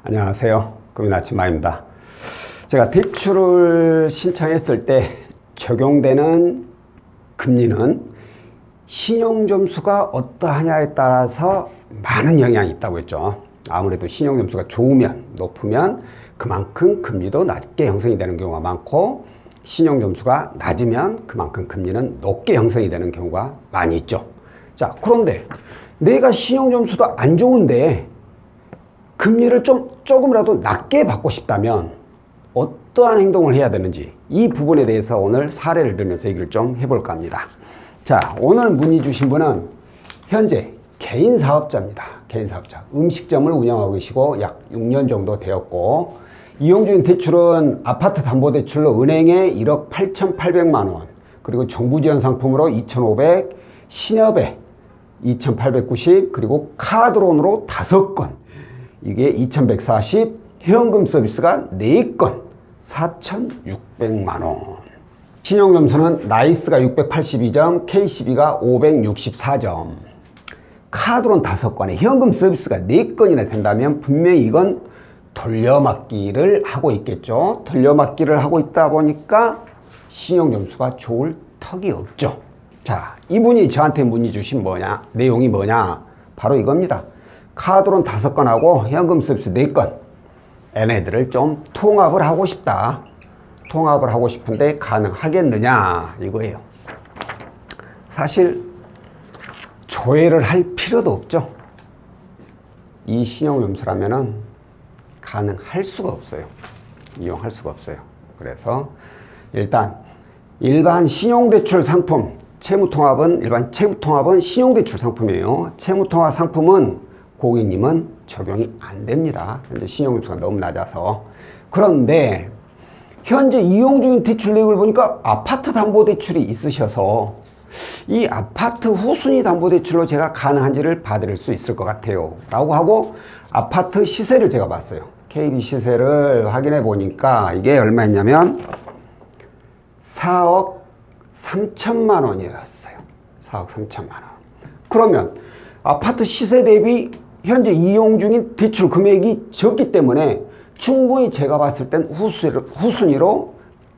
안녕하세요. 금융 아침마입니다. 제가 대출을 신청했을 때 적용되는 금리는 신용점수가 어떠하냐에 따라서 많은 영향이 있다고 했죠. 아무래도 신용점수가 좋으면, 높으면 그만큼 금리도 낮게 형성이 되는 경우가 많고, 신용점수가 낮으면 그만큼 금리는 높게 형성이 되는 경우가 많이 있죠. 자, 그런데 내가 신용점수도 안 좋은데 금리를 조금이라도 낮게 받고 싶다면 어떠한 행동을 해야 되는지, 이 부분에 대해서 오늘 사례를 들면서 얘기를 좀 해볼까 합니다. 자, 오늘 문의 주신 분은 현재 개인 사업자입니다. 개인 사업자. 음식점을 운영하고 계시고 약 6년 정도 되었고, 이용 중인 대출은 아파트 담보대출로 은행에 1억 8,800만 원, 그리고 정부 지원 상품으로 2,500, 신협에 2,890, 그리고 카드론으로 5건, 이게 2,140, 현금 서비스가 4건, 4,600만 원. 신용점수는 나이스가 682점, KCB가 564점. 카드론 5건에 현금 서비스가 4건이나 된다면 분명히 이건 돌려막기를 하고 있겠죠. 돌려막기를 하고 있다 보니까 신용점수가 좋을 턱이 없죠. 자, 이분이 저한테 문의 주신 내용이 뭐냐? 바로 이겁니다. 카드론 5건하고 현금 서비스 4건. 얘네들을 좀 통합을 하고 싶다. 통합을 하고 싶은데 가능하겠느냐? 이거예요. 사실 조회를 할 필요도 없죠. 이 신용점수라면은 가능할 수가 없어요. 이용할 수가 없어요. 그래서 일단 일반 신용대출 상품, 일반 채무통합은 신용대출 상품이에요. 채무통합 상품은 고객님은 적용이 안 됩니다. 현재 신용점수가 너무 낮아서. 그런데 현재 이용 중인 대출 내역을 보니까 아파트 담보대출이 있으셔서 이 아파트 후순위 담보대출로 제가 가능한지를 봐드릴 수 있을 것 같아요 라고 하고 아파트 시세를 제가 봤어요. KB 시세를 확인해 보니까 이게 얼마였냐면 4억 3천만 원이었어요. 4억 3천만 원. 그러면 아파트 시세 대비 현재 이용 중인 대출 금액이 적기 때문에 충분히 제가 봤을 땐 후순위로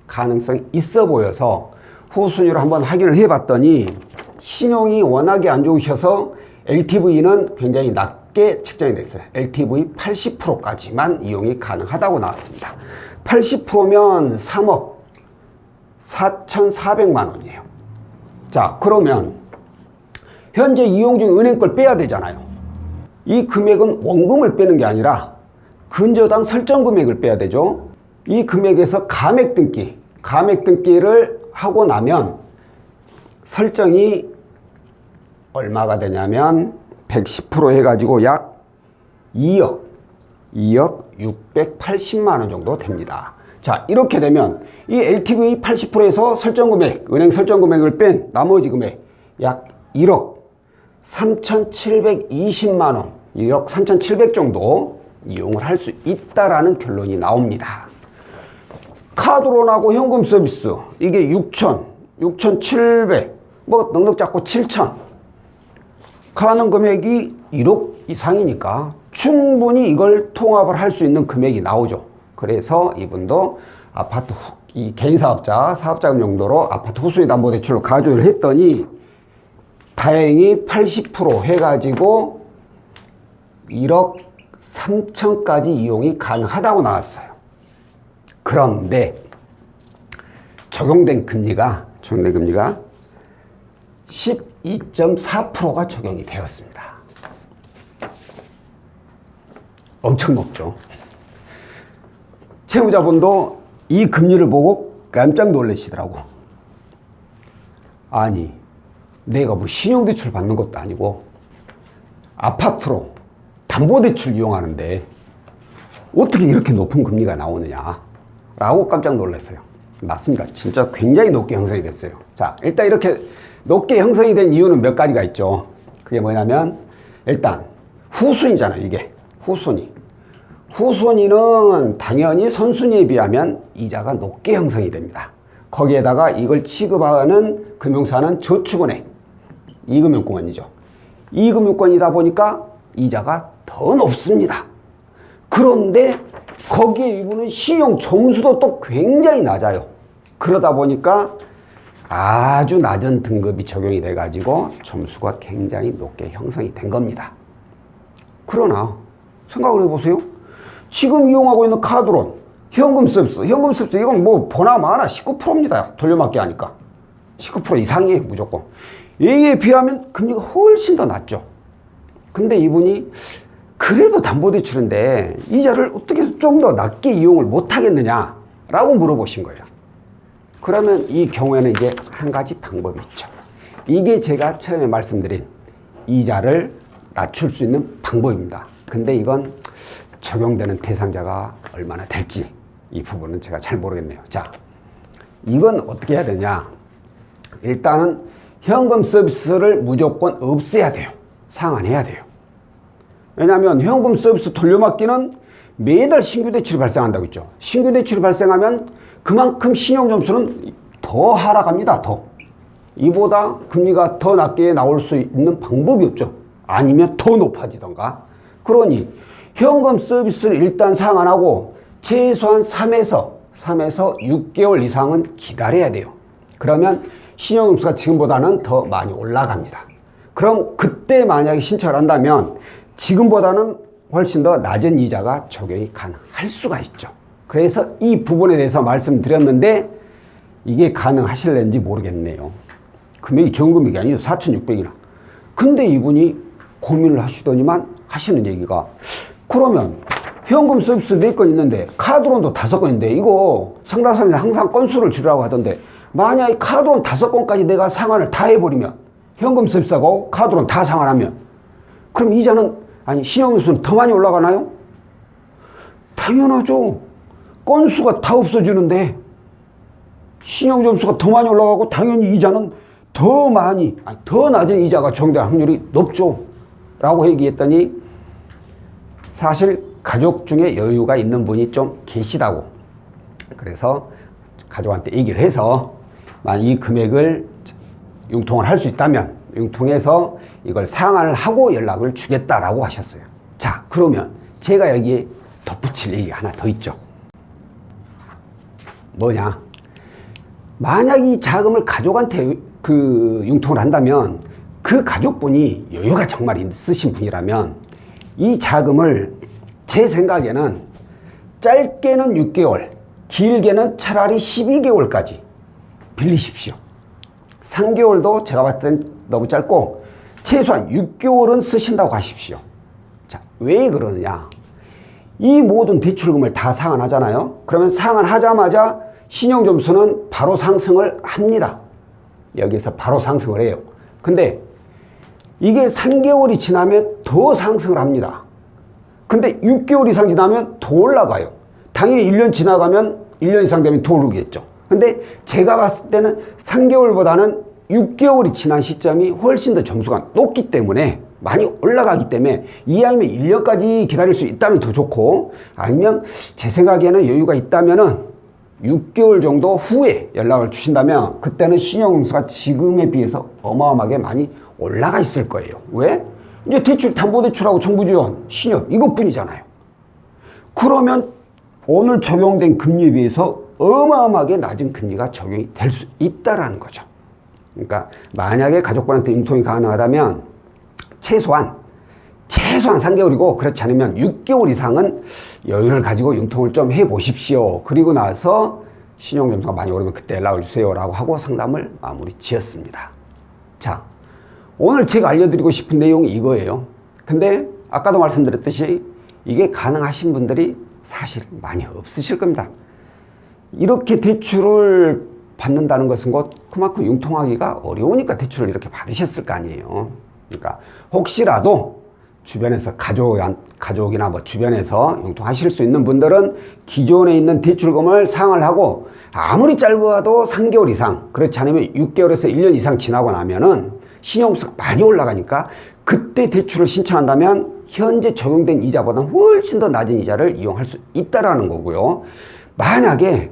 가능성이 있어 보여서 후순위로 한번 확인을 해봤더니 신용이 워낙에 안 좋으셔서 LTV는 굉장히 낮게 측정이 됐어요. LTV 80%까지만 이용이 가능하다고 나왔습니다. 80%면 3억 4,400만 원이에요. 자, 그러면 현재 이용 중 은행 걸 빼야 되잖아요. 이 금액은 원금을 빼는 게 아니라 근저당 설정 금액을 빼야 되죠. 이 금액에서 감액 등기를 하고 나면 설정이 얼마가 되냐면 110% 해가지고 약 2억 680만 원 정도 됩니다. 자, 이렇게 되면 이 LTV 80%에서 은행 설정 금액을 뺀 나머지 금액 약 1억 3,720만 원, 1억 3,700 정도 이용을 할 수 있다라는 결론이 나옵니다. 카드론하고 현금 서비스 이게 6,000, 6,700, 뭐 넉넉 잡고 7,000 가는 금액이 1억 이상이니까 충분히 이걸 통합을 할 수 있는 금액이 나오죠. 그래서 이분도 아파트 이 개인 사업자금 용도로 아파트 후순위 담보대출로 가조를 했더니 다행히 80% 해가지고 1억 3천까지 이용이 가능하다고 나왔어요. 그런데 적용된 금리가 12.4%가 적용이 되었습니다. 엄청 높죠. 채무자분도 이 금리를 보고 깜짝 놀라시더라고. 아니, 내가 뭐 신용대출 받는 것도 아니고 아파트로 담보대출 이용하는데 어떻게 이렇게 높은 금리가 나오느냐 라고 깜짝 놀랐어요. 맞습니다. 진짜 굉장히 높게 형성이 됐어요. 자, 일단 이렇게 높게 형성이 된 이유는 몇 가지가 있죠. 그게 뭐냐면 일단 후순위잖아요. 이게 후순위는 당연히 선순위에 비하면 이자가 높게 형성이 됩니다. 거기에다가 이걸 취급하는 금융사는 저축은행, 이금융권이죠. 이금융권이다 보니까 이자가 더 높습니다. 그런데 거기에 이분은 신용 점수도 또 굉장히 낮아요. 그러다 보니까 아주 낮은 등급이 적용이 돼가지고 점수가 굉장히 높게 형성이 된 겁니다. 그러나 생각을 해보세요. 지금 이용하고 있는 카드론, 현금 서비스 이건 뭐 보나 마나 19%입니다. 돌려막기 하니까 19% 이상이에요. 무조건. 이에 비하면 금리가 훨씬 더 낮죠. 근데 이분이 그래도 담보대출인데 이자를 어떻게 해서 좀 더 낮게 이용을 못하겠느냐 라고 물어보신 거예요. 그러면 이 경우에는 이제 한 가지 방법이 있죠. 이게 제가 처음에 말씀드린 이자를 낮출 수 있는 방법입니다. 근데 이건 적용되는 대상자가 얼마나 될지 이 부분은 제가 잘 모르겠네요. 자, 이건 어떻게 해야 되냐. 일단은 현금 서비스를 무조건 없애야 돼요. 상환해야 돼요. 왜냐하면 현금 서비스 돌려막기는 매달 신규 대출이 발생한다고 했죠. 신규 대출이 발생하면 그만큼 신용점수는 더 하락합니다. 더. 이보다 금리가 더 낮게 나올 수 있는 방법이 없죠. 아니면 더 높아지던가. 그러니 현금 서비스를 일단 상환하고 최소한 3에서 6개월 이상은 기다려야 돼요. 그러면 신용점수가 지금보다는 더 많이 올라갑니다. 그럼 그때 만약에 신청을 한다면 지금보다는 훨씬 더 낮은 이자가 적용이 가능할 수가 있죠. 그래서 이 부분에 대해서 말씀드렸는데 이게 가능하실는지 모르겠네요. 금액이 적은 금액이 아니에요. 4,600이나. 근데 이분이 고민을 하시더니만 하시는 얘기가 그러면 현금 서비스 4건 있는데 카드론도 5건인데 이거 상담사님이 항상 건수를 줄이라고 하던데 만약에 카드론 5건까지 내가 상환을 다 해버리면 현금 서비스하고 카드론 다 상환하면 그럼 이자는 아니 신용점수는 더 많이 올라가나요? 당연하죠. 건수가 다 없어지는데 신용점수가 더 많이 올라가고 당연히 이자는 더 많이 더 낮은 이자가 적용될 확률이 높죠 라고 얘기했더니 사실 가족 중에 여유가 있는 분이 좀 계시다고 그래서 가족한테 얘기를 해서 만약 이 금액을 융통을 할 수 있다면 융통해서 이걸 상환을 하고 연락을 주겠다라고 하셨어요. 자, 그러면 제가 여기에 덧붙일 얘기가 하나 더 있죠. 뭐냐? 만약 이 자금을 가족한테 융통을 한다면 그 가족분이 여유가 정말 있으신 분이라면 이 자금을 제 생각에는 짧게는 6개월, 길게는 차라리 12개월까지 빌리십시오. 3개월도 제가 봤을 땐 너무 짧고 최소한 6개월은 쓰신다고 하십시오. 자, 왜 그러느냐? 이 모든 대출금을 다 상환하잖아요. 그러면 상환하자마자 신용점수는 바로 상승을 합니다. 여기서 바로 상승을 해요. 근데 이게 3개월이 지나면 더 상승을 합니다. 근데 6개월 이상 지나면 더 올라가요. 당연히 1년 지나가면 1년 이상 되면 더 오르겠죠. 근데 제가 봤을 때는 3개월보다는 6개월이 지난 시점이 훨씬 더 점수가 높기 때문에 많이 올라가기 때문에 이왕이면 1년까지 기다릴 수 있다면 더 좋고 아니면 제 생각에는 여유가 있다면은 6개월 정도 후에 연락을 주신다면 그때는 신용점수가 지금에 비해서 어마어마하게 많이 올라가 있을 거예요. 왜? 이제 대출, 담보대출하고 정부지원, 신협 이것뿐이잖아요. 그러면 오늘 적용된 금리에 비해서 어마어마하게 낮은 금리가 적용이 될 수 있다라는 거죠. 그러니까 만약에 가족분한테 융통이 가능하다면 최소한 3개월이고 그렇지 않으면 6개월 이상은 여유를 가지고 융통을 좀 해보십시오. 그리고 나서 신용점수가 많이 오르면 그때 연락을 주세요 라고 하고 상담을 마무리 지었습니다. 자, 오늘 제가 알려드리고 싶은 내용이 이거예요. 근데 아까도 말씀드렸듯이 이게 가능하신 분들이 사실 많이 없으실 겁니다. 이렇게 대출을 받는다는 것은 곧 그만큼 융통하기가 어려우니까 대출을 이렇게 받으셨을 거 아니에요. 그러니까 혹시라도 주변에서 가족이나 뭐 주변에서 융통하실 수 있는 분들은 기존에 있는 대출금을 상환을 하고 아무리 짧아도 3개월 이상 그렇지 않으면 6개월에서 1년 이상 지나고 나면은 신용점수가 많이 올라가니까 그때 대출을 신청한다면 현재 적용된 이자보다 훨씬 더 낮은 이자를 이용할 수 있다라는 거고요. 만약에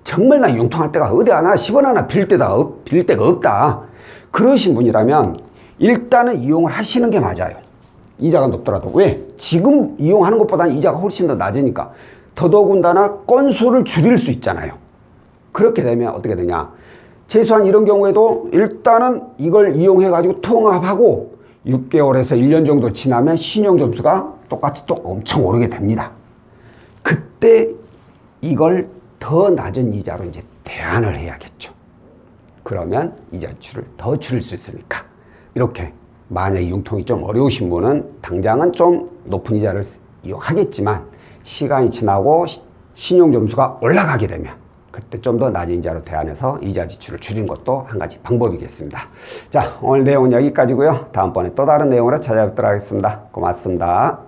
정말 나 융통할 데가 어디 하나 10원 하나 빌 데가 없다 그러신 분이라면 일단은 이용을 하시는 게 맞아요. 이자가 높더라도. 왜? 지금 이용하는 것보다는 이자가 훨씬 더 낮으니까. 더더군다나 건수를 줄일 수 있잖아요. 그렇게 되면 어떻게 되냐. 최소한 이런 경우에도 일단은 이걸 이용해가지고 통합하고 6개월에서 1년 정도 지나면 신용점수가 똑같이 또 엄청 오르게 됩니다. 그때 이걸 더 낮은 이자로 이제 대안을 해야겠죠. 그러면 이자 지출을 더 줄일 수 있으니까. 이렇게 만약에 융통이 좀 어려우신 분은 당장은 좀 높은 이자를 이용하겠지만 시간이 지나고 신용점수가 올라가게 되면 그때 좀 더 낮은 이자로 대안해서 이자 지출을 줄이는 것도 한 가지 방법이겠습니다. 자, 오늘 내용은 여기까지고요. 다음번에 또 다른 내용으로 찾아뵙도록 하겠습니다. 고맙습니다.